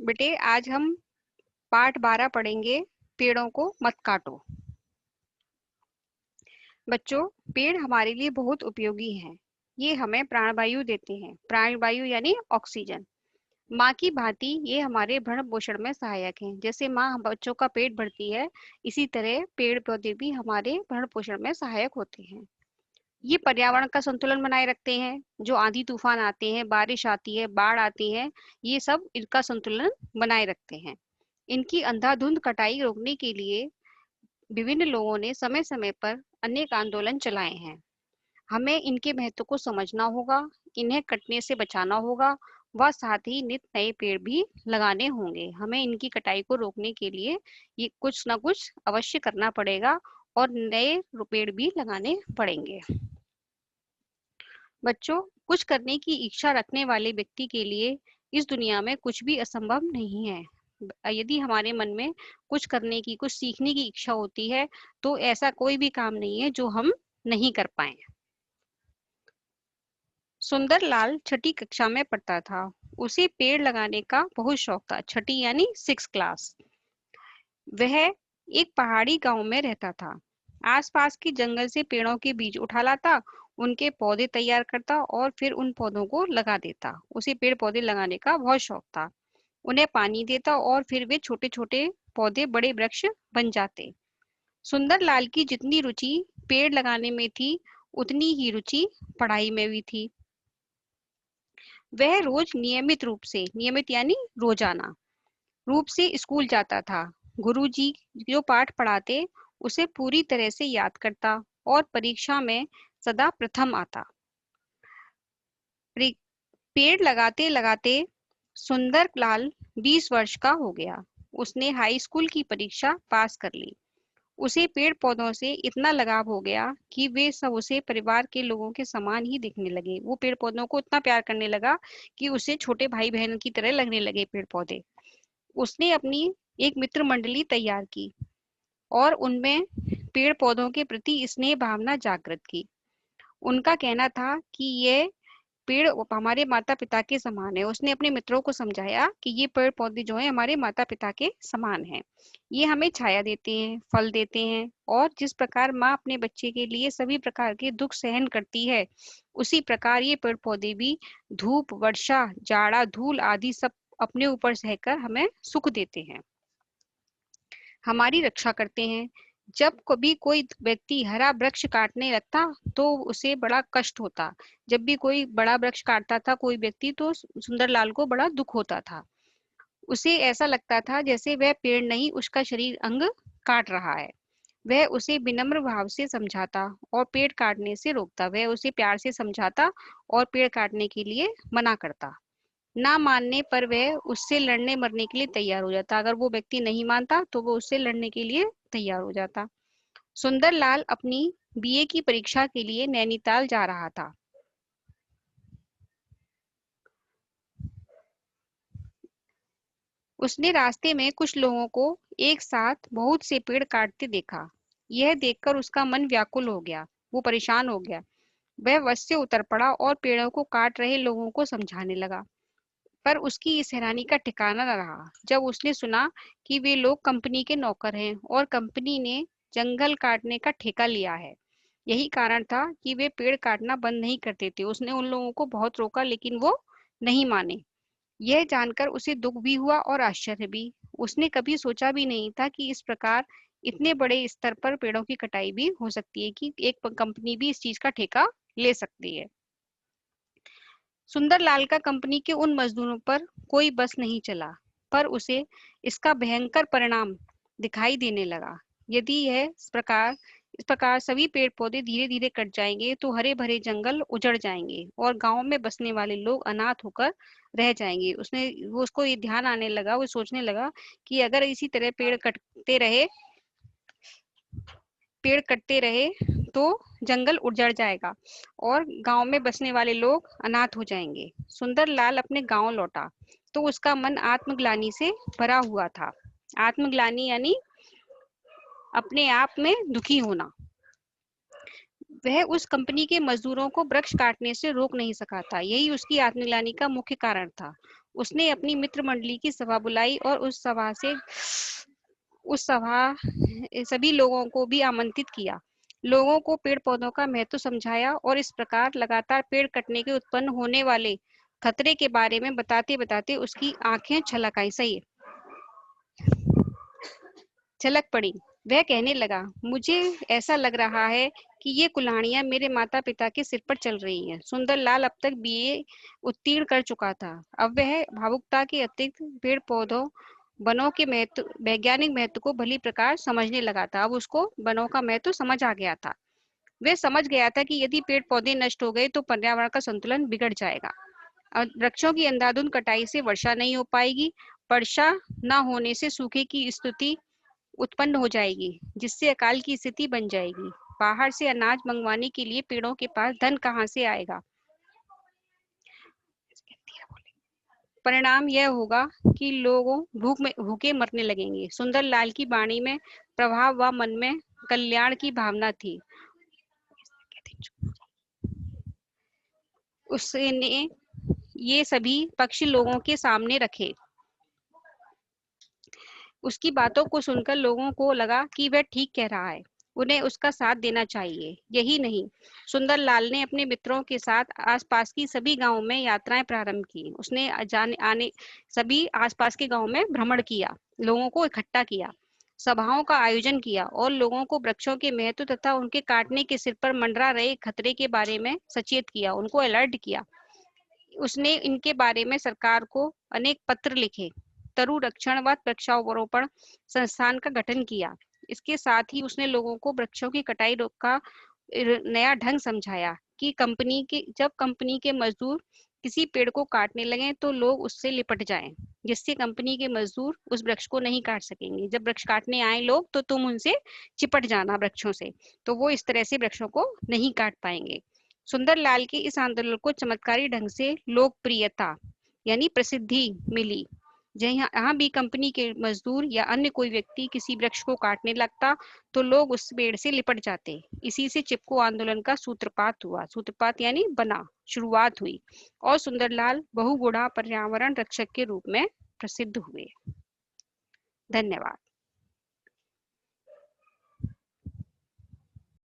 बेटे आज हम पाठ 12 पढ़ेंगे। पेड़ों को मत काटो। बच्चों, पेड़ हमारे लिए बहुत उपयोगी हैं। ये हमें प्राणवायु देते हैं। प्राणवायु यानी ऑक्सीजन। माँ की भांति ये हमारे भरण पोषण में सहायक हैं। जैसे माँ हम बच्चों का पेट भरती है, इसी तरह पेड़ पौधे भी हमारे भरण पोषण में सहायक होते हैं। ये पर्यावरण का संतुलन बनाए रखते हैं। जो आंधी तूफान आते हैं, बारिश आती है, बाढ़ आती है, ये सब इनका संतुलन बनाए रखते हैं। इनकी अंधाधुंध कटाई रोकने के लिए विभिन्न लोगों ने समय समय पर अनेक आंदोलन चलाए हैं। हमें इनके महत्व को समझना होगा, इन्हें कटने से बचाना होगा व साथ ही नित नए पेड़ भी लगाने होंगे। हमें इनकी कटाई को रोकने के लिए ये कुछ ना कुछ अवश्य करना पड़ेगा और नए पेड़ भी लगाने पड़ेंगे। बच्चों, कुछ करने की इच्छा रखने वाले व्यक्ति के लिए इस दुनिया में कुछ भी असंभव नहीं है। यदि हमारे मन में कुछ करने की, कुछ सीखने की इच्छा होती है, तो ऐसा कोई भी काम नहीं है जो हम नहीं कर पाए। सुंदरलाल छठी कक्षा में पढ़ता था। उसे पेड़ लगाने का बहुत शौक था। छठी यानी 6 क्लास। वह एक पहाड़ी गांव में रहता था। आसपास के जंगल से पेड़ों के बीज उठा लाता, उनके पौधे तैयार करता और फिर उन पौधों को लगा देता। उसे पेड़ पौधे लगाने का बहुत शौक था। उन्हें पानी देता और फिर वे छोटे छोटे पौधे बड़े वृक्ष बन जाते। सुंदरलाल की जितनी रुचि पेड़ लगाने में थी, उतनी ही रुचि पढ़ाई में भी थी। वह रोज नियमित यानी रोजाना रूप से स्कूल जाता था। गुरुजी जो पाठ पढ़ाते उसे पूरी तरह से याद करता और परीक्षा में सदा प्रथम आता। पेड़ लगाते लगाते सुंदरलाल 20 वर्ष का हो गया। उसने हाई स्कूल की परीक्षा पास कर ली। उसे पेड़ पौधों से इतना लगाव हो गया कि वे सब उसे परिवार के लोगों के समान ही दिखने लगे। वो पेड़ पौधों को इतना प्यार करने लगा कि उसे छोटे भाई बहन की तरह लगने लगे पेड़ पौधे। उसने अपनी एक मित्र मंडली तैयार की और उनमें पेड़ पौधों के प्रति स्नेह भावना जागृत की। उनका कहना था कि ये पेड़ हमारे माता पिता के समान है। उसने अपने मित्रों को समझाया कि ये पेड़ पौधे जो है हमारे माता पिता के समान हैं। ये हमें छाया देते हैं, फल देते हैं और जिस प्रकार माँ अपने बच्चे के लिए सभी प्रकार के दुख सहन करती है, उसी प्रकार ये पेड़ पौधे भी धूप, वर्षा, जाड़ा, धूल आदि सब अपने ऊपर सहकर हमें सुख देते हैं, हमारी रक्षा करते हैं। जब कभी कोई व्यक्ति हरा वृक्ष काटने लगता तो उसे बड़ा कष्ट होता। जब भी कोई बड़ा वृक्ष काटता था कोई व्यक्ति, तो सुंदरलाल को बड़ा दुख होता था। उसे ऐसा लगता था जैसे वह पेड़ नहीं, उसका शरीर अंग काट रहा है। वह उसे विनम्र भाव से समझाता और पेड़ काटने से रोकता। वह उसे प्यार से समझाता और पेड़ काटने के लिए मना करता। ना मानने पर वह उससे लड़ने मरने के लिए तैयार हो जाता। अगर वो व्यक्ति नहीं मानता तो वो उससे लड़ने के लिए तैयार हो जाता। सुंदरलाल अपनी बीए की परीक्षा के लिए नैनीताल जा रहा था। उसने रास्ते में कुछ लोगों को एक साथ बहुत से पेड़ काटते देखा। यह देखकर उसका मन व्याकुल हो गया। वो परेशान हो गया। वह बस से उतर पड़ा और पेड़ों को काट रहे लोगों को समझाने लगा। पर उसकी इस हैरानी का ठिकाना न रहा जब उसने सुना कि वे लोग कंपनी के नौकर हैं और कंपनी ने जंगल काटने का ठेका लिया है। यही कारण था कि वे पेड़ काटना बंद नहीं करते थे। उसने उन लोगों को बहुत रोका लेकिन वो नहीं माने। यह जानकर उसे दुख भी हुआ और आश्चर्य भी। उसने कभी सोचा भी नहीं था कि इस प्रकार इतने बड़े स्तर पर पेड़ों की कटाई भी हो सकती है, कि एक कंपनी भी इस चीज का ठेका ले सकती है। सुंदरलाल का कंपनी के उन मजदूरों पर कोई बस नहीं चला, पर उसे इसका भयंकर परिणाम दिखाई देने लगा। यदि यह इस प्रकार सभी पेड़ पौधे धीरे धीरे कट जाएंगे तो हरे भरे जंगल उजड़ जाएंगे और गांव में बसने वाले लोग अनाथ होकर रह जाएंगे। वो उसको ये ध्यान आने लगा, वो सोचने लगा कि अगर इसी तरह पेड़ कटते रहे तो जंगल उजड़ जाएगा और गांव में बसने वाले लोग अनाथ हो जाएंगे। सुंदरलाल अपने गांव लौटा तो उसका मन आत्मग्लानि से भरा हुआ था। आत्मग्लानि यानी अपने आप में दुखी होना। वह उस कंपनी के मजदूरों को वृक्ष काटने से रोक नहीं सका था। यही उसकी आत्मग्लानि का मुख्य कारण था। उसने अपनी मित्र मंडली की सभा बुलाई और उस सभा सभी लोगों को भी आमंत्रित किया। लोगों को पेड़ पौधों का महत्व समझाया और इस प्रकार लगातार पेड़ कटने के उत्पन्न होने वाले खतरे के बारे में बताते बताते उसकी आंखें छलक पड़ी। वह कहने लगा, मुझे ऐसा लग रहा है कि ये कुल्हाड़ियां मेरे माता पिता के सिर पर चल रही हैं। सुंदरलाल अब तक बीए उत्तीर्ण कर चुका था। अब वह भावुकता के अतिरिक्त पेड़ पौधों वनों के महत्व, वैज्ञानिक महत्व को भली प्रकार समझने लगा था। अब उसको वनों का महत्व समझ आ गया था। वह समझ गया था कि यदि पेड़ पौधे नष्ट हो गए तो पर्यावरण का संतुलन बिगड़ जाएगा। वृक्षों की अंधाधुंध कटाई से वर्षा नहीं हो पाएगी। वर्षा न होने से सूखे की स्थिति उत्पन्न हो जाएगी, जिससे अकाल की स्थिति बन जाएगी। बाहर से अनाज मंगवाने के लिए पेड़ों के पास धन कहाँ से आएगा? परिणाम यह होगा कि लोगों भूखे मरने लगेंगे। सुंदरलाल की वाणी में प्रभाव व मन में कल्याण की भावना थी। उसने ये सभी पक्ष लोगों के सामने रखे। उसकी बातों को सुनकर लोगों को लगा कि वह ठीक कह रहा है, उन्हें उसका साथ देना चाहिए। यही नहीं, सुंदरलाल ने अपने मित्रों के साथ आसपास की सभी गांवों में यात्राएं प्रारंभ की। उसने जाने आने सभी आसपास के गांवों में भ्रमण किया, लोगों को इकट्ठा किया, सभाओं का आयोजन किया और लोगों को वृक्षों के महत्व तथा उनके काटने के सिर पर मंडरा रहे खतरे के बारे में सचेत किया, उनको अलर्ट किया। उसने इनके बारे में सरकार को अनेक पत्र लिखे, तरु रक्षण व वृक्षारोपण संस्थान का गठन किया। इसके साथ ही उसने लोगों को वृक्षों की कटाई रोक का नया ढंग समझाया कि जब कंपनी के मजदूर किसी पेड़ को काटने लगे तो लोग उससे लिपट जाएं, जिससे कंपनी के मजदूर उस वृक्ष को नहीं काट सकेंगे। जब वृक्ष काटने आए लोग तो तुम उनसे चिपट जाना वृक्षों से, तो वो इस तरह से वृक्षों को नहीं काट पाएंगे। सुंदरलाल के इस आंदोलन को चमत्कारी ढंग से लोकप्रियता यानी प्रसिद्धि मिली। जहाँ भी कंपनी के मजदूर या अन्य कोई व्यक्ति किसी वृक्ष को काटने लगता तो लोग उस पेड़ से लिपट जाते। इसी से चिपको आंदोलन का सूत्रपात हुआ। सूत्रपात यानी बना, शुरुआत हुई और सुंदरलाल बहुगुणा पर्यावरण रक्षक के रूप में प्रसिद्ध हुए। धन्यवाद।